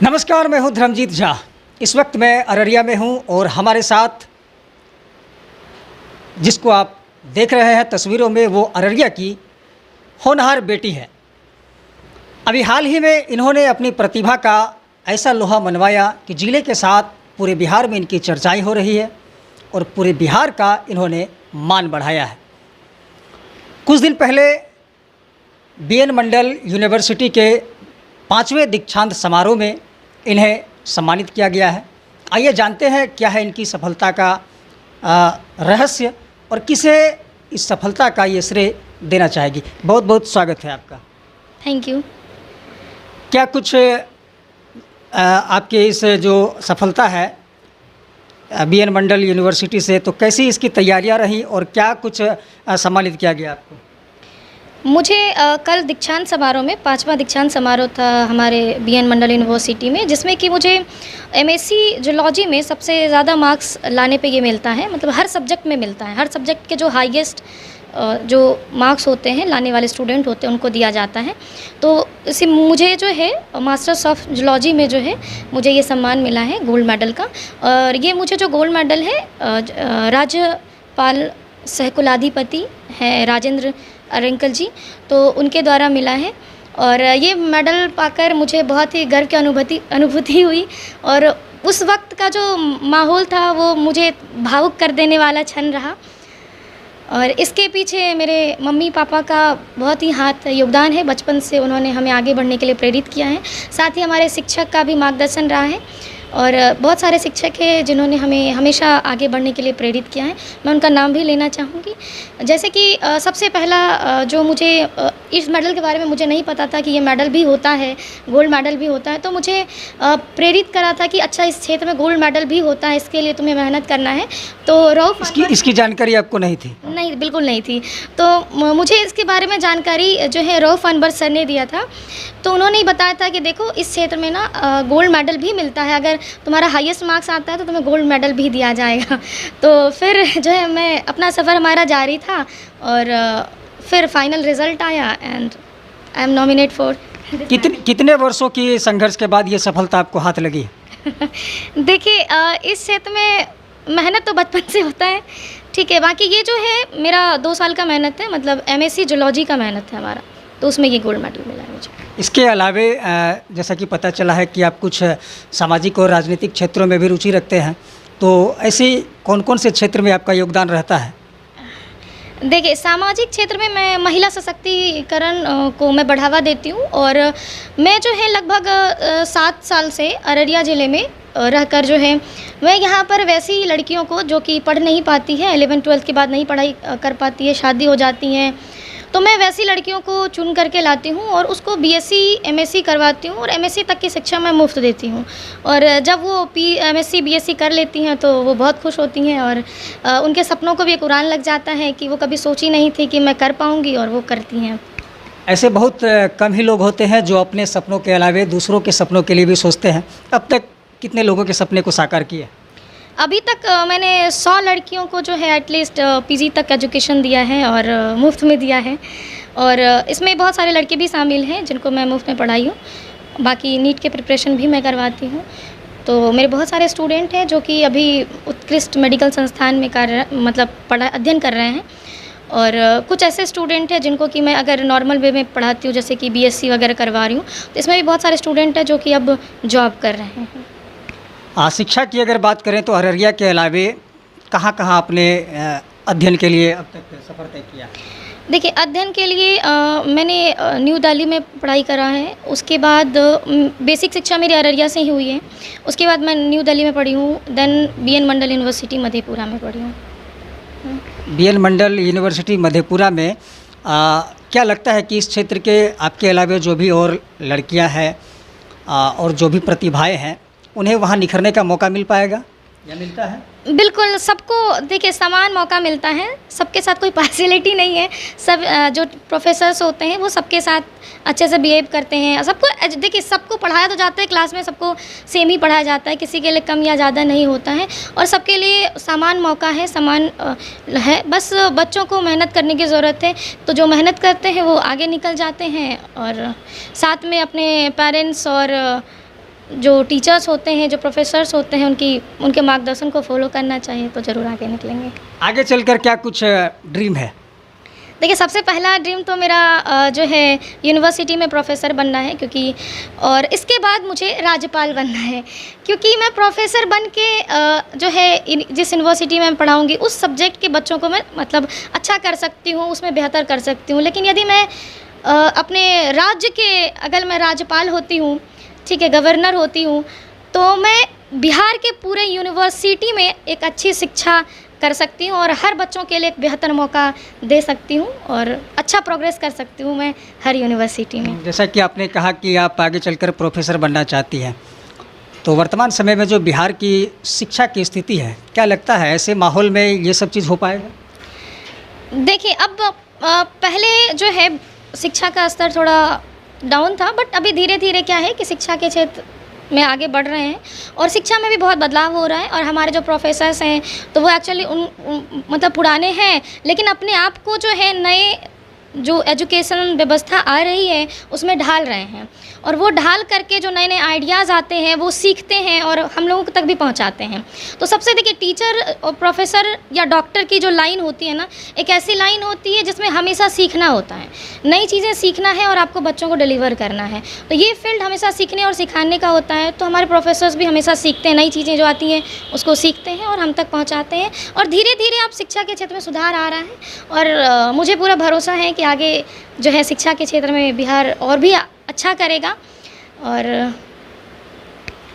नमस्कार, मैं हूं धर्मजीत झा। इस वक्त मैं अररिया में हूं और हमारे साथ जिसको आप देख रहे हैं तस्वीरों में, वो अररिया की होनहार बेटी है। अभी हाल ही में इन्होंने अपनी प्रतिभा का ऐसा लोहा मनवाया कि जिले के साथ पूरे बिहार में इनकी चर्चाएं हो रही है और पूरे बिहार का इन्होंने मान बढ़ाया है। कुछ दिन पहले बीएन मंडल यूनिवर्सिटी के 5वें दीक्षांत समारोह में इन्हें सम्मानित किया गया है। आइए जानते हैं क्या है इनकी सफलता का रहस्य और किसे इस सफलता का ये श्रेय देना चाहेगी। बहुत बहुत स्वागत है आपका। Thank you. क्या कुछ आपके इस जो सफलता है बीएन मंडल यूनिवर्सिटी से, तो कैसी इसकी तैयारियां रही और क्या कुछ सम्मानित किया गया आपको? मुझे कल दीक्षांत समारोह में 5वां दीक्षांत समारोह था हमारे बीएन मंडल यूनिवर्सिटी में, जिसमें कि मुझे एमएससी जूलॉजी में सबसे ज़्यादा मार्क्स लाने पे ये मिलता है। मतलब हर सब्जेक्ट में मिलता है, हर सब्जेक्ट के जो हाईएस्ट जो मार्क्स होते हैं लाने वाले स्टूडेंट होते हैं उनको दिया जाता है। तो इसी मुझे जो है मास्टर्स ऑफ जूलॉजी में जो है मुझे ये सम्मान मिला है गोल्ड मेडल का। और ये मुझे जो गोल्ड मेडल है राज्यपाल सहकुलाधिपति हैं राजेंद्र अरेंकल जी, तो उनके द्वारा मिला है। और ये मेडल पाकर मुझे बहुत ही गर्व की अनुभूति हुई और उस वक्त का जो माहौल था वो मुझे भावुक कर देने वाला क्षण रहा। और इसके पीछे मेरे मम्मी पापा का बहुत ही हाथ योगदान है। बचपन से उन्होंने हमें आगे बढ़ने के लिए प्रेरित किया है। साथ ही हमारे शिक्षक का भी मार्गदर्शन रहा है और बहुत सारे शिक्षक हैं जिन्होंने हमें हमेशा आगे बढ़ने के लिए प्रेरित किया है। मैं उनका नाम भी लेना चाहूँगी। जैसे कि सबसे पहला जो मुझे इस मेडल के बारे में मुझे नहीं पता था कि ये मेडल भी होता है, गोल्ड मेडल भी होता है, तो मुझे प्रेरित करा था कि अच्छा इस क्षेत्र में गोल्ड मेडल भी होता है, इसके लिए तुम्हें मेहनत करना है। तो रऊफ इसकी जानकारी आपको नहीं थी? नहीं, बिल्कुल नहीं थी। तो मुझे इसके बारे में जानकारी जो है रऊफ अनवर सर ने दिया था। तो उन्होंने ही बताया था कि देखो इस क्षेत्र में ना गोल्ड मेडल भी मिलता है, अगर तुम्हारा हाईएस्ट मार्क्स आता है तो तुम्हें गोल्ड मेडल भी दिया जाएगा। तो फिर जो है मैं अपना सफ़र हमारा जारी था और फिर फाइनल रिज़ल्ट आया and I am nominate for. कितने वर्षों की संघर्ष के बाद ये सफलता आपको हाथ लगी? देखिए इस क्षेत्र में मेहनत तो बचपन से होता है, ठीक है। बाकी ये जो है मेरा 2 साल का मेहनत है, मतलब एमएससी जूलॉजी का मेहनत है हमारा, तो उसमें ये गोल्ड मेडल मिला है मुझे। इसके अलावे जैसा कि पता चला है कि आप कुछ सामाजिक और राजनीतिक क्षेत्रों में भी रुचि रखते हैं, तो ऐसे कौन कौन से क्षेत्र में आपका योगदान रहता है? देखिए सामाजिक क्षेत्र में मैं महिला सशक्तिकरण को मैं बढ़ावा देती हूँ और मैं जो है लगभग 7 साल से अररिया ज़िले में रहकर जो है मैं यहाँ पर वैसी लड़कियों को जो कि पढ़ नहीं पाती है, 11-12 के बाद नहीं पढ़ाई कर पाती है, शादी हो जाती हैं, तो मैं वैसी लड़कियों को चुन करके लाती हूँ और उसको बीएससी एमएससी करवाती हूँ और एमएससी तक की शिक्षा मैं मुफ्त देती हूँ। और जब वो एमएससी बीएससी कर लेती हैं तो वो बहुत खुश होती हैं और उनके सपनों को भी एक उड़ान लग जाता है कि वो कभी सोची नहीं थी कि मैं कर पाऊँगी और वो करती हैं। ऐसे बहुत कम ही लोग होते हैं जो अपने सपनों के अलावे दूसरों के सपनों के लिए भी सोचते हैं। अब तक कितने लोगों के सपने को साकार किया? अभी तक मैंने 100 लड़कियों को जो है एटलीस्ट पीजी तक एजुकेशन दिया है और मुफ्त में दिया है। और इसमें बहुत सारे लड़के भी शामिल हैं जिनको मैं मुफ्त में पढ़ाई हूँ। बाकी नीट के प्रिपरेशन भी मैं करवाती हूँ। तो मेरे बहुत सारे स्टूडेंट हैं जो कि अभी उत्कृष्ट मेडिकल संस्थान में अध्ययन कर रहे हैं। और कुछ ऐसे स्टूडेंट हैं जिनको कि मैं अगर नॉर्मल वे में पढ़ाती हूँ, जैसे कि बीएससी वगैरह करवा रही हूँ, तो इसमें भी बहुत सारे स्टूडेंट हैं जो कि अब जॉब कर रहे हैं। शिक्षा की अगर बात करें तो अररिया के अलावे कहाँ कहाँ अपने अध्ययन के लिए अब तक सफ़र तय किया? देखिए अध्ययन के लिए मैंने न्यू दिल्ली में पढ़ाई करा है। उसके बाद बेसिक शिक्षा मेरी अररिया से ही हुई है। उसके बाद मैं न्यू दिल्ली में पढ़ी हूँ, देन बीएन मंडल यूनिवर्सिटी मधेपुरा में पढ़ी हूँ। बीएन मंडल यूनिवर्सिटी मधेपुरा में क्या लगता है कि इस क्षेत्र के आपके अलावे जो भी और लड़कियां हैं और जो भी प्रतिभाएं हैं उन्हें वहां निखरने का मौका मिल पाएगा या मिलता है? बिल्कुल, सबको देखिए समान मौका मिलता है, सबके साथ कोई पार्शियलिटी नहीं है। सब जो प्रोफेसर्स होते हैं वो सबके साथ अच्छे से बिहेव करते हैं। सबको देखिए सबको पढ़ाया तो जाता है क्लास में, सबको सेम ही पढ़ाया जाता है, किसी के लिए कम या ज़्यादा नहीं होता है और सबके लिए समान मौका है, समान है। बस बच्चों को मेहनत करने की ज़रूरत है। तो जो मेहनत करते हैं वो आगे निकल जाते हैं और साथ में अपने पेरेंट्स और जो टीचर्स होते हैं, जो प्रोफेसर्स होते हैं, उनके मार्गदर्शन को फॉलो करना चाहिए तो ज़रूर आगे निकलेंगे। आगे चलकर क्या कुछ ड्रीम है? देखिए, सबसे पहला ड्रीम तो मेरा जो है यूनिवर्सिटी में प्रोफ़ेसर बनना है, क्योंकि और इसके बाद मुझे राज्यपाल बनना है, क्योंकि मैं प्रोफ़ेसर बन के जो है जिस यूनिवर्सिटी में मैं पढ़ाऊँगी उस सब्जेक्ट के बच्चों को मैं मतलब अच्छा कर सकती हूँ, उसमें बेहतर कर सकती हूँ। लेकिन यदि मैं अपने राज्य के अगर मैं राज्यपाल होती हूँ, ठीक है, गवर्नर होती हूँ, तो मैं बिहार के पूरे यूनिवर्सिटी में एक अच्छी शिक्षा कर सकती हूँ और हर बच्चों के लिए एक बेहतर मौका दे सकती हूँ और अच्छा प्रोग्रेस कर सकती हूँ मैं हर यूनिवर्सिटी में। जैसा कि आपने कहा कि आप आगे चलकर प्रोफेसर बनना चाहती हैं, तो वर्तमान समय में जो बिहार की शिक्षा की स्थिति है, क्या लगता है ऐसे माहौल में ये सब चीज़ हो पाएगा? देखिए, अब पहले जो है शिक्षा का स्तर थोड़ा डाउन था, बट अभी धीरे धीरे क्या है कि शिक्षा के क्षेत्र में आगे बढ़ रहे हैं और शिक्षा में भी बहुत बदलाव हो रहा है। और हमारे जो प्रोफेसर्स हैं तो वो एक्चुअली मतलब पुराने हैं, लेकिन अपने आप को जो है नए जो एजुकेशन व्यवस्था आ रही है उसमें ढाल रहे हैं और वो ढाल करके जो नए नए आइडियाज़ आते हैं वो सीखते हैं और हम लोगों तक भी पहुंचाते हैं। तो सबसे देखिए, टीचर और प्रोफेसर या डॉक्टर की जो लाइन होती है ना, एक ऐसी लाइन होती है जिसमें हमेशा सीखना होता है, नई चीज़ें सीखना है और आपको बच्चों को डिलीवर करना है। तो ये फील्ड हमेशा सीखने और सिखाने का होता है। तो हमारे प्रोफेसर्स भी हमेशा सीखते हैं, नई चीज़ें जो आती हैं उसको सीखते हैं और हम तक पहुँचाते हैं और धीरे धीरे अब शिक्षा के क्षेत्र में सुधार आ रहा है और मुझे पूरा भरोसा है कि आगे जो है शिक्षा के क्षेत्र में बिहार और भी अच्छा करेगा। और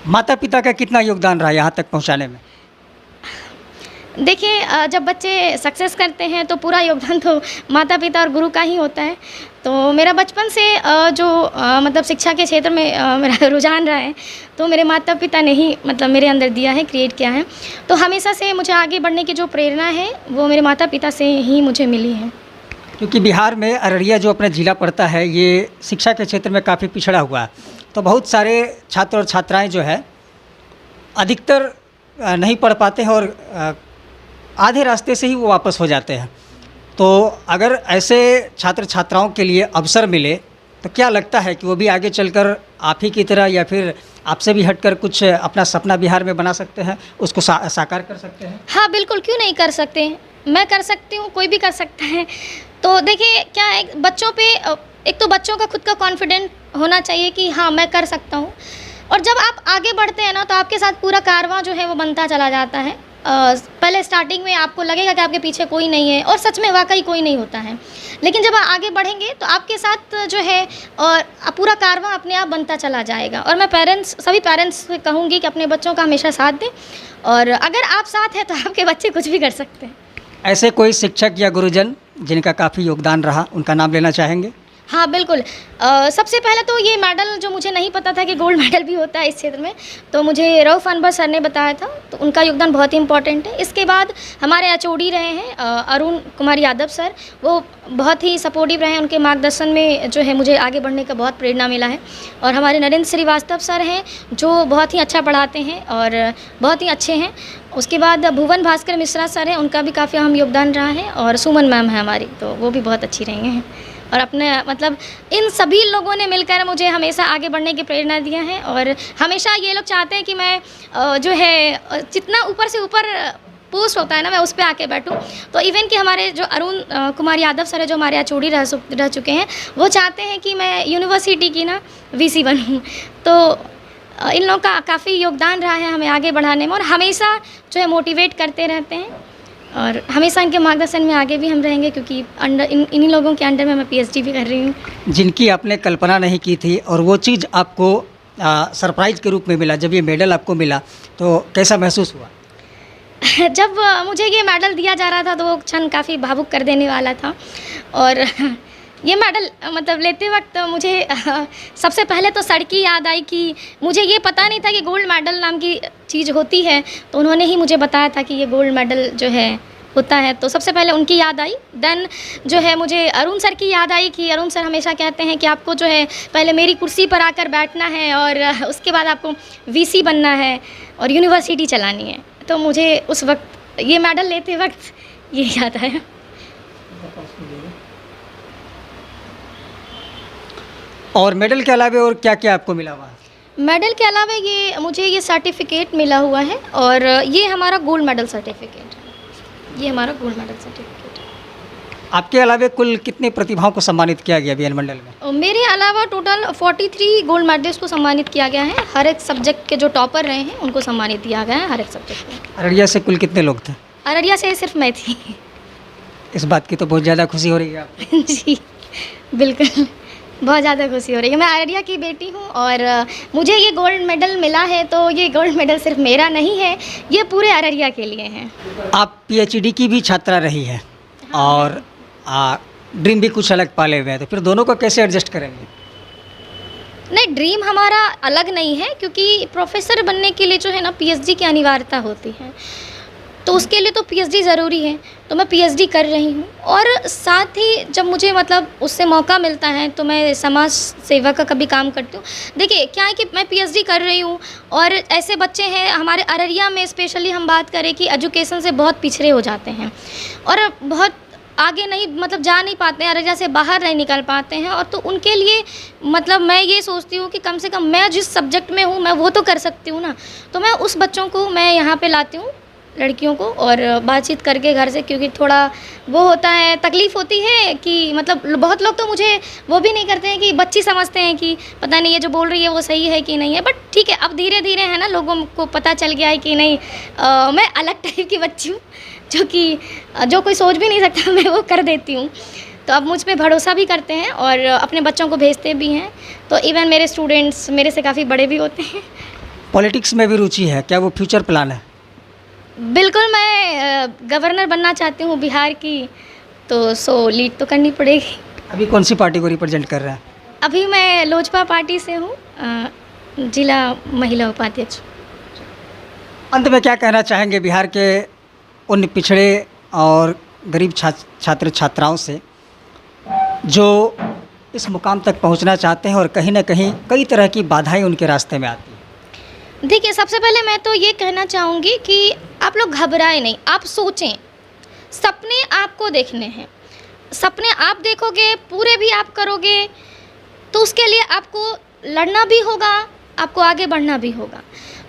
माता पिता का कितना योगदान रहा यहाँ तक पहुँचाने में? देखिए, जब बच्चे सक्सेस करते हैं तो पूरा योगदान तो माता पिता और गुरु का ही होता है। तो मेरा बचपन से जो मतलब शिक्षा के क्षेत्र में मेरा रुझान रहा है, तो मेरे माता पिता ने ही मतलब मेरे अंदर दिया है, क्रिएट किया है। तो हमेशा से मुझे आगे बढ़ने की जो प्रेरणा है वो मेरे माता पिता से ही मुझे मिली है। क्योंकि बिहार में अररिया जो अपना ज़िला पड़ता है ये शिक्षा के क्षेत्र में काफ़ी पिछड़ा हुआ है, तो बहुत सारे छात्र और छात्राएं जो है अधिकतर नहीं पढ़ पाते हैं और आधे रास्ते से ही वो वापस हो जाते हैं। तो अगर ऐसे छात्र छात्राओं के लिए अवसर मिले तो क्या लगता है कि वो भी आगे चलकर आप ही की तरह या फिर आपसे भी हटकर कुछ अपना सपना बिहार में बना सकते हैं, उसको साकार कर सकते हैं? हाँ बिल्कुल, क्यों नहीं कर सकते। मैं कर सकती हूँ, कोई भी कर सकता है। तो देखिए क्या है, बच्चों पे एक तो बच्चों का खुद का कॉन्फिडेंट होना चाहिए कि हाँ मैं कर सकता हूँ। और जब आप आगे बढ़ते हैं ना तो आपके साथ पूरा कारवां जो है वो बनता चला जाता है। पहले स्टार्टिंग में आपको लगेगा कि आपके पीछे कोई नहीं है और सच में वाकई कोई नहीं होता है, लेकिन जब आप आगे बढ़ेंगे तो आपके साथ जो है और पूरा कारवां अपने आप बनता चला जाएगा। और मैं सभी पेरेंट्स से कहूँगी कि अपने बच्चों का हमेशा साथ दें और अगर आप साथ हैं तो आपके बच्चे कुछ भी कर सकते हैं। ऐसे कोई शिक्षक या गुरुजन जिनका काफ़ी योगदान रहा, उनका नाम लेना चाहेंगे? हाँ बिल्कुल। सबसे पहले तो ये मेडल जो मुझे नहीं पता था कि गोल्ड मेडल भी होता है इस क्षेत्र में, तो मुझे रऊफ अनवर सर ने बताया था, तो उनका योगदान बहुत ही इम्पोर्टेंट है। इसके बाद हमारे एचओडी रहे हैं अरुण कुमार यादव सर, वो बहुत ही सपोर्टिव रहे हैं। उनके मार्गदर्शन में जो है मुझे आगे बढ़ने का बहुत प्रेरणा मिला है। और हमारे नरेंद्र श्रीवास्तव सर हैं जो बहुत ही अच्छा पढ़ाते हैं और बहुत ही अच्छे हैं। उसके बाद भुवन भास्कर मिश्रा सर हैं, उनका भी काफ़ी अहम योगदान रहा है। और सुमन मैम है हमारी, तो वो भी बहुत अच्छी रही हैं। और अपने मतलब इन सभी लोगों ने मिलकर मुझे हमेशा आगे बढ़ने की प्रेरणा दिया है। और हमेशा ये लोग चाहते हैं कि मैं जो है जितना ऊपर से ऊपर पोस्ट होता है ना, मैं उस पर आके बैठूं। तो इवन कि हमारे जो अरुण कुमार यादव सर है जो हमारे एचओडी रह चुके हैं, वो चाहते हैं कि मैं यूनिवर्सिटी की ना वीसी बनूं। तो इन लोगों का काफ़ी योगदान रहा है हमें आगे बढ़ाने में और हमेशा जो है मोटिवेट करते रहते हैं और हमेशा इनके मार्गदर्शन में आगे भी हम रहेंगे, क्योंकि इन्हीं लोगों के अंडर में मैं पीएचडी भी कर रही हूँ। जिनकी आपने कल्पना नहीं की थी और वो चीज़ आपको सरप्राइज़ के रूप में मिला, जब ये मेडल आपको मिला तो कैसा महसूस हुआ? जब मुझे ये मेडल दिया जा रहा था तो वो क्षण काफ़ी भावुक कर देने वाला था। और ये मेडल मतलब लेते वक्त मुझे सबसे पहले तो सर की याद आई कि मुझे ये पता नहीं था कि गोल्ड मेडल नाम की चीज़ होती है, तो उन्होंने ही मुझे बताया था कि ये गोल्ड मेडल जो है होता है। तो सबसे पहले उनकी याद आई। देन जो है मुझे अरुण सर की याद आई कि अरुण सर हमेशा कहते हैं कि आपको जो है पहले मेरी कुर्सी पर आकर बैठना है और उसके बाद आपको वीसी बनना है और यूनिवर्सिटी चलानी है। तो मुझे उस वक्त ये मेडल लेते वक्त ये याद आया। और मेडल के अलावा और क्या क्या आपको मिला हुआ? मेडल के अलावा मुझे ये सर्टिफिकेट मिला हुआ है और ये हमारा गोल्ड मेडल सर्टिफिकेट है। ये हमारा गोल्ड मेडल सर्टिफिकेट है। आपके अलावा कुल कितनी प्रतिभाओं को सम्मानित किया गया बीएन मंडल में? और मेरे अलावा टोटल 43 गोल्ड मेडल्स को सम्मानित किया गया है। हर एक सब्जेक्ट के जो टॉपर रहे हैं उनको सम्मानित किया गया है हर एक सब्जेक्ट में। अररिया से कुल कितने लोग थे? अररिया से सिर्फ मैं थी। इस बात की तो बहुत ज़्यादा खुशी हो रही है आपको। जी बिल्कुल, बहुत ज़्यादा खुशी हो रही है। मैं अररिया की बेटी हूँ और मुझे ये गोल्ड मेडल मिला है, तो ये गोल्ड मेडल सिर्फ मेरा नहीं है, ये पूरे अररिया के लिए है। आप पीएचडी की भी छात्रा रही है और ड्रीम भी कुछ अलग पाले हुए हैं, तो फिर दोनों को कैसे एडजस्ट करेंगे? नहीं, ड्रीम हमारा अलग नहीं है, क्योंकि प्रोफेसर बनने के लिए जो है ना पीएचडी की अनिवार्यता होती है, तो उसके लिए तो पीएचडी ज़रूरी है। तो मैं पीएचडी कर रही हूँ और साथ ही जब मुझे मतलब उससे मौका मिलता है तो मैं समाज सेवा का कभी काम करती हूँ। देखिए क्या है कि मैं पीएचडी कर रही हूँ और ऐसे बच्चे हैं हमारे अररिया में, स्पेशली हम बात करें कि एजुकेशन से बहुत पिछड़े हो जाते हैं और बहुत आगे नहीं मतलब जा नहीं पाते हैं, अररिया से बाहर नहीं निकल पाते हैं। और तो उनके लिए मतलब मैं ये सोचती हूँ कि कम से कम मैं जिस सब्जेक्ट में हूँ मैं वो तो कर सकती हूँ ना, तो मैं उस बच्चों को मैं यहाँ पे लाती हूँ, लड़कियों को, और बातचीत करके घर से, क्योंकि थोड़ा वो होता है, तकलीफ़ होती है कि मतलब बहुत लोग तो मुझे वो भी नहीं करते हैं कि बच्ची समझते हैं कि पता नहीं ये जो बोल रही है वो सही है कि नहीं है। बट ठीक है, अब धीरे धीरे है ना लोगों को पता चल गया है कि नहीं मैं अलग टाइप की बच्ची हूँ, जो कोई सोच भी नहीं सकता मैं वो कर देती हूँ। तो अब मुझ पे भरोसा भी करते हैं और अपने बच्चों को भेजते भी हैं। तो इवन मेरे स्टूडेंट्स मेरे से काफ़ी बड़े भी होते हैं। पॉलिटिक्स में भी रुचि है क्या? वो फ्यूचर प्लान है? बिल्कुल, मैं गवर्नर बनना चाहती हूँ बिहार की, तो लीड तो करनी पड़ेगी। अभी कौन सी पार्टी को रिप्रेजेंट कर रहा है? अभी मैं लोजपा पार्टी से हूँ, जिला महिला उपाध्यक्ष। अंत में क्या कहना चाहेंगे बिहार के उन पिछड़े और गरीब छात्र छात्राओं से जो इस मुकाम तक पहुंचना चाहते हैं और कहीं ना कहीं कई तरह की बाधाएं उनके रास्ते में आती हैं? देखिए, सबसे पहले मैं तो ये कहना चाहूँगी कि आप लोग घबराएं नहीं, आप सोचें। सपने आपको देखने हैं, सपने आप देखोगे, पूरे भी आप करोगे, तो उसके लिए आपको लड़ना भी होगा, आपको आगे बढ़ना भी होगा।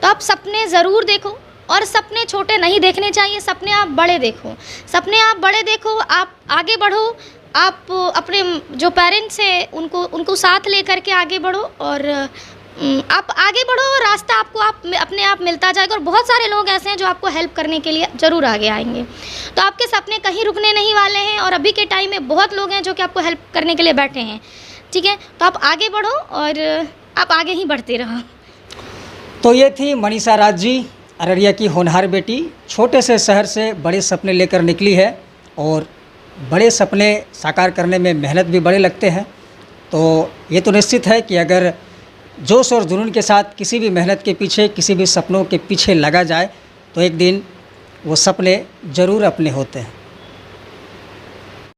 तो आप सपने ज़रूर देखो और सपने छोटे नहीं देखने चाहिए, सपने आप बड़े देखो, सपने आप बड़े देखो, आप आगे बढ़ो, आप अपने जो पेरेंट्स हैं उनको साथ लेकर के आगे बढ़ो और आप आगे बढ़ो और रास्ता आपको अपने आप मिलता जाएगा। और बहुत सारे लोग ऐसे हैं जो आपको हेल्प करने के लिए ज़रूर आगे आएंगे। तो आपके सपने कहीं रुकने नहीं वाले हैं और अभी के टाइम में बहुत लोग हैं जो कि आपको हेल्प करने के लिए बैठे हैं, ठीक है? तो आप आगे बढ़ो और आप आगे ही बढ़ते रहो। तो ये थी मनीषा राज जी, अररिया की होनहार बेटी, छोटे से शहर से बड़े सपने लेकर निकली है और बड़े सपने साकार करने में मेहनत भी बड़े लगते हैं। तो ये तो निश्चित है कि अगर जोश और जुनून के साथ किसी भी मेहनत के पीछे, किसी भी सपनों के पीछे लगा जाए तो एक दिन वो सपने ज़रूर अपने होते हैं।